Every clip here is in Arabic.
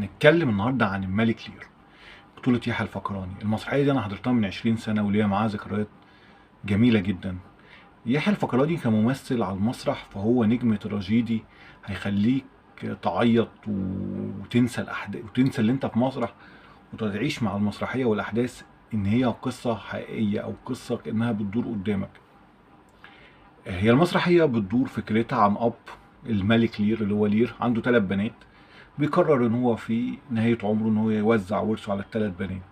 هنتكلم النهارده عن الملك لير، بطولة يحيى الفخراني. المسرحية دي أنا حضرتها من 20 سنة وليا معاها ذكريات جميلة جدا. يحيى الفخراني كممثل على المسرح فهو نجم تراجيدي هيخليك تعيط وتنسى الأحداث وتنسى اللي أنت في مسرح وتعيش مع المسرحية والأحداث إن هي قصة حقيقية أو قصة كأنها بتدور قدامك. هي المسرحية بتدور فكرتها عن أب الملك لير اللي هو لير عنده 3 بنات، بيقرر ان هو في نهاية عمره ان هو يوزع ورثه على ال3 بنات.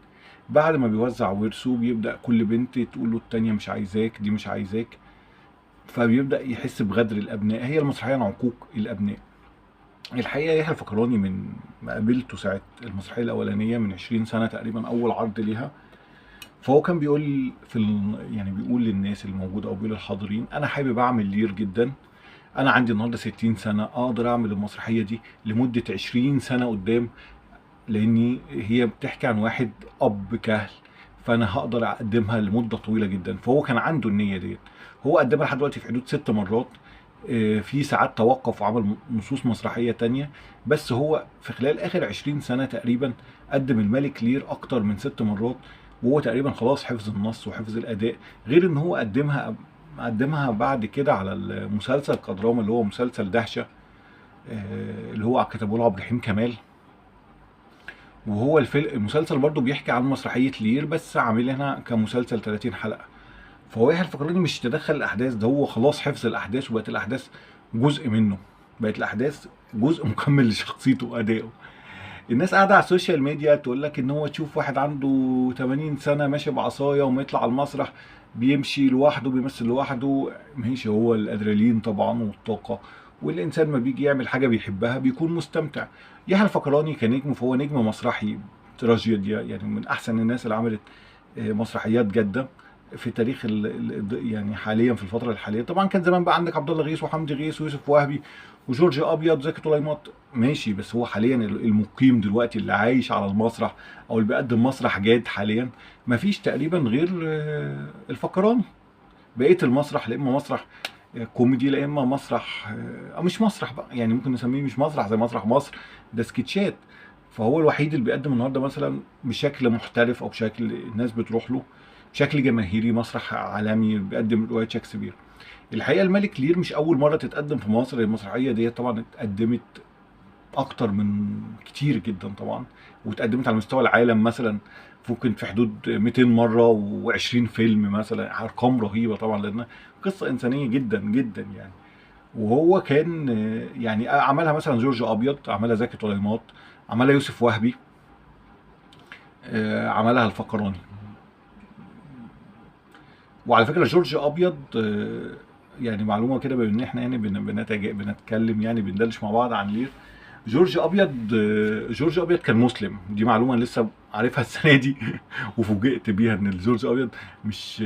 بعد ما بيوزع ورثه بيبدأ كل بنت تقول له التانية مش عايزاك، دي مش عايزاك، فبيبدأ يحس بغدر الأبناء. هي المسرحية عن عقوق الأبناء. الحقيقة يحيى الفخراني من ما قابلته ساعة المسرحية الأولانية من 20 سنة تقريبا أول عرض ليها، فهو كان بيقول يعني بيقول للناس الموجودة أو بيقول للحاضرين أنا حابب أعمل لير جدا، انا عندي النهارده 60 سنه اقدر اعمل المسرحيه دي لمده 20 سنه قدام، لاني هي بتحكي عن واحد اب كهل، فانا هقدر اقدمها لمده طويله جدا. فهو كان عنده النيه ديت. هو قدمها لحد دلوقتي في حدود 6 مرات. في ساعات توقف وعمل نصوص مسرحيه تانية، بس هو في خلال اخر 20 سنه تقريبا قدم الملك لير اكتر من 6 مرات، وهو تقريبا خلاص حفظ النص وحفظ الاداء. غير ان هو قدمها بعد كده على المسلسل كدراما اللي هو مسلسل دهشة، اللي هو كتبه له عبد الرحيم كمال. وهو المسلسل برضو بيحكي عن مسرحية لير بس عاملينها كمسلسل 30 حلقة. فهو يحيى الفخراني مش تدخل الأحداث، ده هو خلاص حفظ الأحداث وبقت الأحداث جزء منه، بقت الأحداث جزء مكمل لشخصيته وأدائه. الناس قاعدة على السوشيال ميديا تقول لك ان هو تشوف واحد عنده 80 سنة ماشي بعصاية وما يطلع على المسرح بيمشي لوحده بيمثل لوحده. ماشي، هو الادرينالين طبعا والطاقة، والانسان ما بيجي يعمل حاجة بيحبها بيكون مستمتع. يحيى الفخراني كنجم فهو نجم مسرحي تراجيديا، يعني من احسن الناس اللي عملت مسرحيات جادة في تاريخ يعني حاليا في الفتره الحاليه. طبعا كان زمان بقى عندك عبد الله غيث وحمدي غيث ويوسف وهبي وجورج ابيض زكي طليمات، ماشي، بس هو حاليا المقيم دلوقتي اللي عايش على المسرح او اللي بيقدم مسرح جاد حاليا مفيش تقريبا غير الفخراني. بقيه المسرح لا اما مسرح كوميدي لا اما مسرح او مش مسرح بقى، يعني ممكن نسميه مش مسرح زي مسرح مصر، ده سكتشات. فهو الوحيد اللي بيقدم النهارده مثلا بشكل محترف او بشكل الناس بتروح له بشكل جماهيري مسرح عالمي بيقدم رواية شكسبير. الحقيقة الملك لير مش أول مرة تتقدم في مصر، المسرحية دي طبعا اتقدمت أكتر من كتير جدا طبعا، واتقدمت على مستوى العالم مثلا ممكن في حدود 200 مرة و20 فيلم مثلا، أرقام رهيبة طبعا لأنها قصة إنسانية جدا جدا يعني. وهو كان يعني عملها مثلا جورج أبيض، عملها زكي طليمات، عملها يوسف وهبي، عملها الفخراني. وعلى فكره جورج ابيض يعني معلومه كده بما ان احنا يعني بنتكلم يعني بندردش مع بعض عن لير. جورج ابيض كان مسلم، دي معلومه أنا لسه عارفها السنه دي وفوجئت بيها ان جورج ابيض مش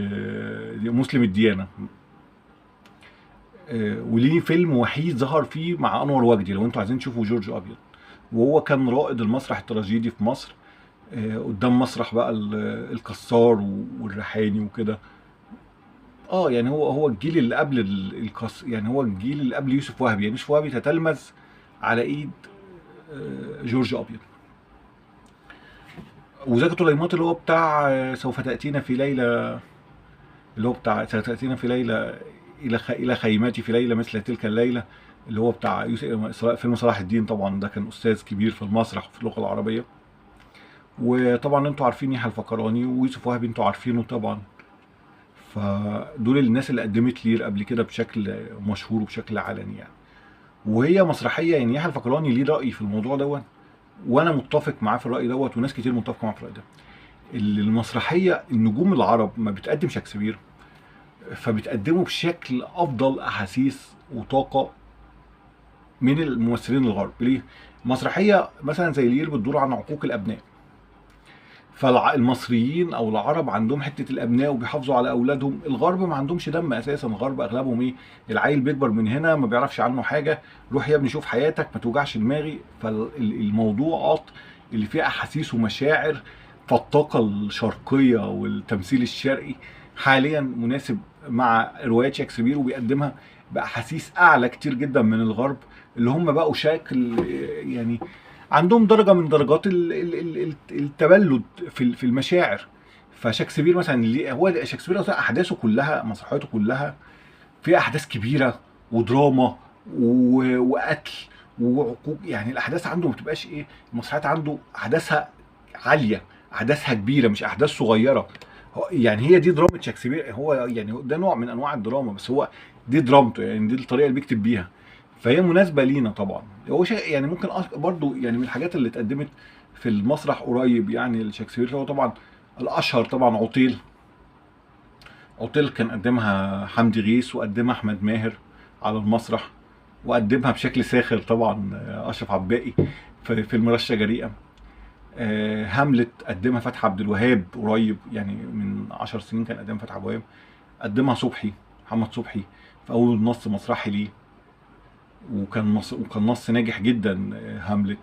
مسلم الديانه. وليه فيلم وحيد ظهر فيه مع انور وجدي لو انتوا عايزين تشوفوا جورج ابيض، وهو كان رائد المسرح التراجيدي في مصر، قدام مسرح بقى الكسار والريحاني وكده. يعني هو الجيل اللي قبل يعني هو الجيل اللي قبل يوسف وهبي، يعني يوسف وهبي تتلمذ على ايد جورج ابيض. وزكي طليمات اللي هو بتاع سوف تأتينا في ليلة، اللي هو بتاع سوف تأتينا في ليلة إلى خيماتي في ليلة مثل تلك الليلة، اللي هو بتاع فيلم صلاح الدين. طبعا ده كان أستاذ كبير في المسرح وفي اللغة العربية. وطبعا انتوا عارفين يحيى الفخراني ويوسف وهبي انتوا عارفينه طبعا. فدول الناس اللي قدمت لير قبل كده بشكل مشهور وبشكل علني يعني. وهي مسرحيه يعني يحيى الفخراني ليه راي في الموضوع دوت، وانا متفق معاه في الراي دوت، وناس كتير متفقه معاه في الراي ده. المسرحيه النجوم العرب ما بتقدم شكسبير فبتقدمه بشكل افضل احاسيس وطاقه من الممثلين الغرب. ليه؟ مسرحيه مثلا زي لير بتدور عن عقوق الابناء، فالمصريين او العرب عندهم حته الابناء وبيحافظوا على اولادهم. الغرب ما عندهمش دم اساسا، الغرب اغلبهم ايه، العيل بيكبر من هنا ما بيعرفش عنه حاجه، روح يا ابني شوف حياتك ما توجعش دماغي. فالموضوعات اللي فيها احاسيس ومشاعر، فالطاقه الشرقيه والتمثيل الشرقي حاليا مناسب مع روايات شكسبير، وبيقدمها باحاسيس اعلى كتير جدا من الغرب اللي هم بقوا شكل يعني عندهم درجه من درجات التبلد في المشاعر. فشكسبير مثلا هو شكسبير اصلا احداثه كلها، مسرحياته كلها فيها احداث كبيره ودراما وقتل وعقوق. يعني الاحداث عنده ما بتبقاش ايه، المسرحيات عنده احداثها عاليه، احداثها كبيره مش احداث صغيره. يعني هي دي دراما شكسبير، هو يعني ده نوع من انواع الدراما، بس هو دي درامته، يعني دي الطريقه اللي بيكتب بيها، فهي مناسبه لينا طبعا. هو شيء يعني ممكن برضو يعني من الحاجات اللي اتقدمت في المسرح قريب يعني لشكسبير، هو طبعا الاشهر طبعا عطيل. عطيل كان قدمها حمدي غيث وقدمها احمد ماهر على المسرح، وقدمها بشكل ساخر طبعا اشرف عباقي في فيلم رشه جريئه. هاملت قدمها فتحي عبد الوهاب قريب، يعني من 10 سنين كان قدمها فتحي عبد الوهاب، قدمها صبحي، محمد صبحي في اول نص مسرحي ليه، وكان نص ناجح جدا هاملت.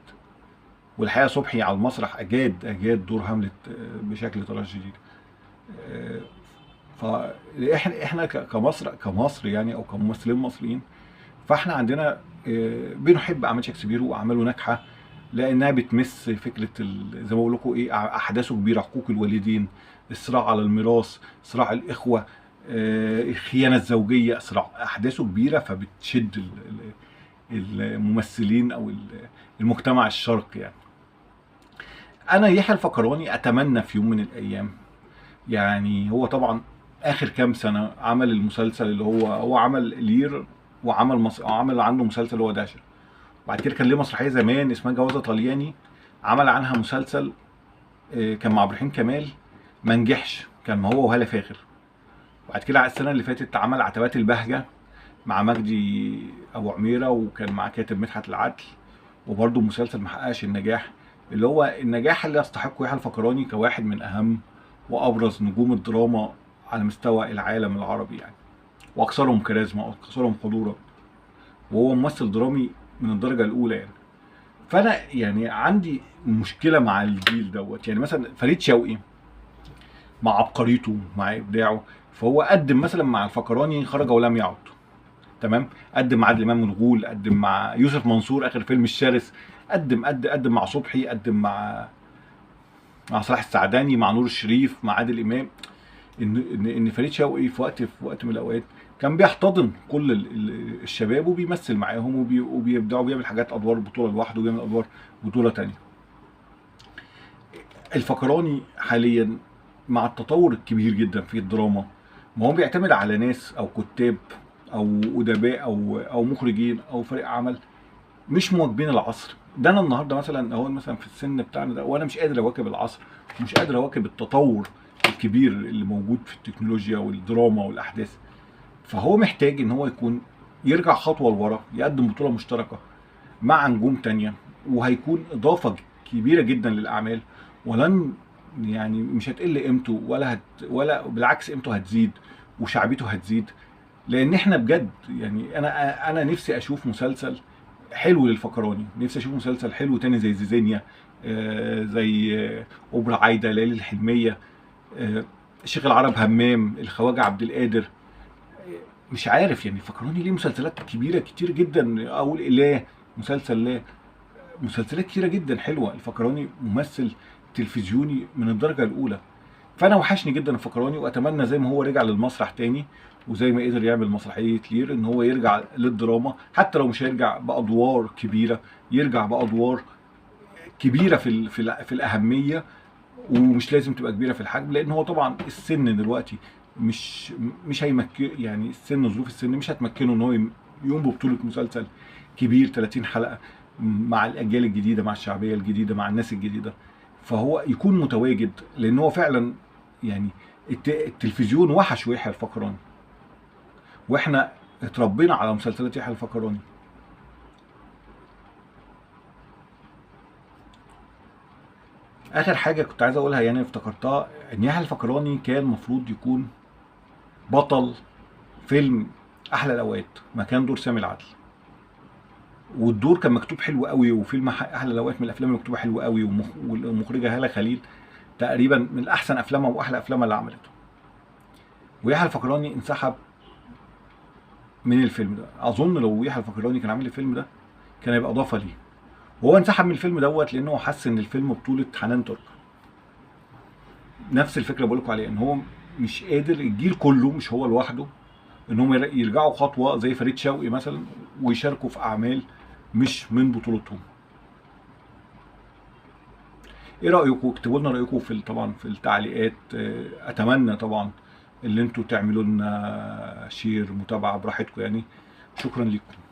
والحقيقه صبحي على المسرح اجاد دور هاملت بشكل طرش شديد. فاحنا كمصر يعني، او كممثلين مصريين، فاحنا عندنا بنحب اعمال شكسبير واعماله ناجحه، لانها بتمس فكره زي ما بقول لكم ايه، احداثه كبيره، حقوق الوالدين، الصراع على الميراث، صراع الاخوه، الخيانه الزوجيه، صراع احداثه كبيره فبتشد الممثلين او المجتمع الشرقي يعني. انا يحيى الفخراني اتمنى في يوم من الايام، يعني هو طبعا اخر كام سنه عمل المسلسل اللي هو عمل لير، وعمل عنده مسلسل اللي هو داشر. بعد كده كان ليه مسرحيه زمان اسمها جوازه طلياني، عمل عنها مسلسل كان مع ابراهيم كمال، ما نجحش، كان هو وهاله فاخر. وبعد كده على السنه اللي فاتت عمل عتبات البهجه مع مجدي ابو عميره، وكان مع كاتب مدحت العدل، وبرده مسلسل ما حققش النجاح اللي هو النجاح اللي يستحقه يحيى الفخراني كواحد من اهم وابرز نجوم الدراما على مستوى العالم العربي يعني، واكثرهم كاريزما واكثرهم حضورا، وهو ممثل درامي من الدرجه الاولى يعني. فانا يعني عندي مشكله مع الجيل دوت، يعني مثلا فريد شوقي مع عبقريته مع ابداعه، فهو قدم مثلا مع الفخراني خرج ولم يعد، تمام، قدم مع عادل امام الغول، قدم مع يوسف منصور اخر فيلم الشرس، قدم مع صبحي، قدم مع صلاح السعداني، مع نور الشريف، مع عادل امام. ان فريد شوقي في وقت من الاوقات كان بيحتضن كل الشباب وبيمثل معاهم وبيبدعوا، بيعمل حاجات ادوار بطوله لوحده وبيعمل ادوار بطوله تانية. الفخراني حاليا مع التطور الكبير جدا في الدراما، ما هو بيعتمد على ناس او كتاب او ادباء او مخرجين او فريق عمل مش مواكبين العصر ده. انا النهارده مثلا اهو مثلا في السن بتاعنا ده، وانا مش قادر اواكب العصر، مش قادر اواكب التطور الكبير اللي موجود في التكنولوجيا والدراما والاحداث. فهو محتاج ان هو يرجع خطوه لورا، يقدم بطوله مشتركه مع نجوم تانية، وهيكون اضافه كبيره جدا للاعمال، ولن يعني مش هتقل قيمته ولا بالعكس قيمته هتزيد وشعبيته هتزيد. لان احنا بجد يعني انا نفسي اشوف مسلسل حلو للفخراني، نفسي اشوف مسلسل حلو تاني زي زيزينيا، زي اوبرا عايده، ليالي الحلميه، الشيخ العرب همام، الخواجه عبد القادر. مش عارف يعني الفخراني ليه مسلسلات كبيره كتير جدا، اقول اله، مسلسل لا، مسلسلات كتيره جدا حلوه. الفخراني ممثل تلفزيوني من الدرجه الاولى. فانا وحشني جدا الفخراني، واتمنى زي ما هو رجع للمسرح تاني وزي ما قدر يعمل مسرحيه لير ان هو يرجع للدراما، حتى لو مش هيرجع بادوار كبيره، يرجع بادوار كبيره في الاهميه، ومش لازم تبقى كبيره في الحجم، لان هو طبعا السن دلوقتي مش هيمكن، يعني السن، ظروف السن مش هتمكنه ان هو يقوم ببطوله مسلسل كبير 30 حلقه مع الاجيال الجديده، مع الشعبيه الجديده، مع الناس الجديده. فهو يكون متواجد، لان هو فعلا يعني التلفزيون وحش يحيى الفخراني، واحنا اتربينا على مسلسلات يحيى الفخراني. اخر حاجه كنت عايز اقولها يعني افتكرتها، ان يحيى الفخراني كان المفروض يكون بطل فيلم احلى الاوقات مكان دور سامي العدل، والدور كان مكتوب حلو قوي، وفيلم احلى الاوقات من الافلام اللي مكتوبه حلو قوي، والمخرجه هاله خليل تقريبا من احسن افلامها واحلى افلامها اللي عملته. ويحيى الفخراني انسحب من الفيلم ده. اظن لو يحيى الفخراني كان عامل الفيلم ده كان هيبقى اضافه ليه، وهو انسحب من الفيلم دوت لانه هو حس ان الفيلم بطوله حنان ترك. نفس الفكره بقول لكم عليها، ان هو مش قادر الجيل كله مش هو لوحده ان هم يرجعوا خطوه زي فريد شوقي مثلا ويشاركوا في اعمال مش من بطولتهم. ايه رايكم؟ اكتبوا لنا رايكم طبعا في التعليقات. اتمنى طبعا اللي انتوا تعملوا لنا شير، متابعه براحتكم يعني. شكرا لكم.